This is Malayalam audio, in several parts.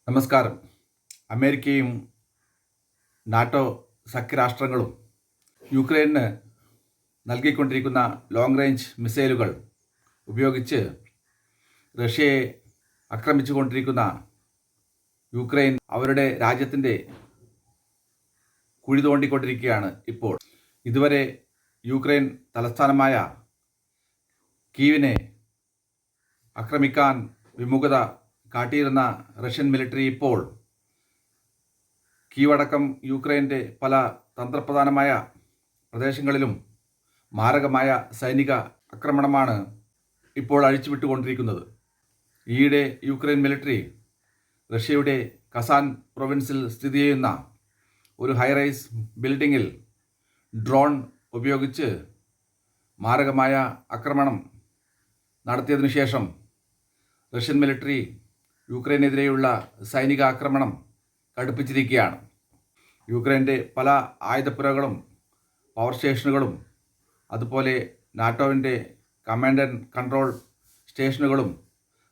നമസ്കാരം. അമേരിക്കയും നാറ്റോ സഖ്യരാഷ്ട്രങ്ങളും യുക്രൈന് നൽകിക്കൊണ്ടിരിക്കുന്ന ലോങ് റേഞ്ച് മിസൈലുകൾ ഉപയോഗിച്ച് റഷ്യയെ ആക്രമിച്ചുകൊണ്ടിരിക്കുന്ന യുക്രൈൻ അവരുടെ രാജ്യത്തിൻ്റെ കുഴി തോണ്ടിക്കൊണ്ടിരിക്കുകയാണ് ഇപ്പോൾ. ഇതുവരെ യുക്രൈൻ തലസ്ഥാനമായ കീവിനെ ആക്രമിക്കാൻ വിമുഖത കാട്ടിയിരുന്ന റഷ്യൻ മിലിറ്ററി ഇപ്പോൾ കീവടക്കം യുക്രൈൻ്റെ പല തന്ത്രപ്രധാനമായ പ്രദേശങ്ങളിലും മാരകമായ സൈനിക ആക്രമണമാണ് ഇപ്പോൾ അഴിച്ചുവിട്ടുകൊണ്ടിരിക്കുന്നത്. ഈയിടെ യുക്രൈൻ മിലിറ്ററി റഷ്യയുടെ കസാൻ പ്രൊവിൻസിൽ സ്ഥിതി ചെയ്യുന്ന ഒരു ഹൈറൈസ് ബിൽഡിങ്ങിൽ ഡ്രോൺ ഉപയോഗിച്ച് മാരകമായ ആക്രമണം നടത്തിയതിനു ശേഷം റഷ്യൻ മിലിറ്ററി യുക്രൈനെതിരെയുള്ള സൈനിക ആക്രമണം കടുപ്പിച്ചിരിക്കുകയാണ്. യുക്രൈൻ്റെ പല ആയുധപ്പുരകളും പവർ സ്റ്റേഷനുകളും അതുപോലെ നാറ്റോവിൻ്റെ കമാൻഡ് ആൻഡ് കൺട്രോൾ സ്റ്റേഷനുകളും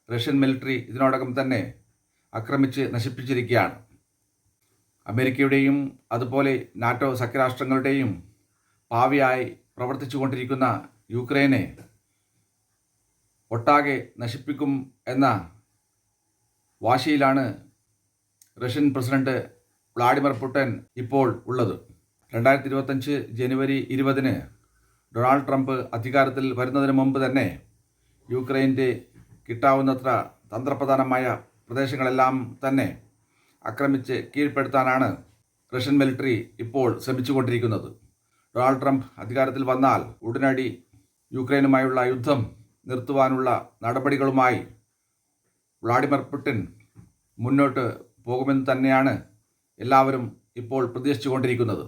റഷ്യൻ മിലിറ്ററി ഇതിനോടകം തന്നെ ആക്രമിച്ച് നശിപ്പിച്ചിരിക്കുകയാണ്. അമേരിക്കയുടെയും അതുപോലെ നാറ്റോ സഖ്യരാഷ്ട്രങ്ങളുടെയും പാവിയായി പ്രവർത്തിച്ചു കൊണ്ടിരിക്കുന്ന യുക്രൈനെ ഒട്ടാകെ നശിപ്പിക്കും എന്ന വാശിയിലാണ് റഷ്യൻ പ്രസിഡന്റ് വ്ളാഡിമിർ പുടിൻ ഇപ്പോൾ ഉള്ളത്. 2025 ജനുവരി 20 ഡൊണാൾഡ് ട്രംപ് അധികാരത്തിൽ വരുന്നതിന് മുമ്പ് തന്നെ യുക്രൈൻ്റെ കിട്ടാവുന്നത്ര തന്ത്രപ്രധാനമായ പ്രദേശങ്ങളെല്ലാം തന്നെ ആക്രമിച്ച് കീഴ്പ്പെടുത്താനാണ് റഷ്യൻ മിലിറ്ററി ഇപ്പോൾ ശ്രമിച്ചുകൊണ്ടിരിക്കുന്നത്. ഡൊണാൾഡ് ട്രംപ് അധികാരത്തിൽ വന്നാൽ ഉടനടി യുക്രൈനുമായുള്ള യുദ്ധം നിർത്തുവാനുള്ള നടപടികളുമായി വ്ളാഡിമിർ പുടിൻ മുന്നോട്ട് പോകുമെന്ന് തന്നെയാണ് എല്ലാവരും ഇപ്പോൾ പ്രതീക്ഷിച്ചുകൊണ്ടിരിക്കുന്നത്.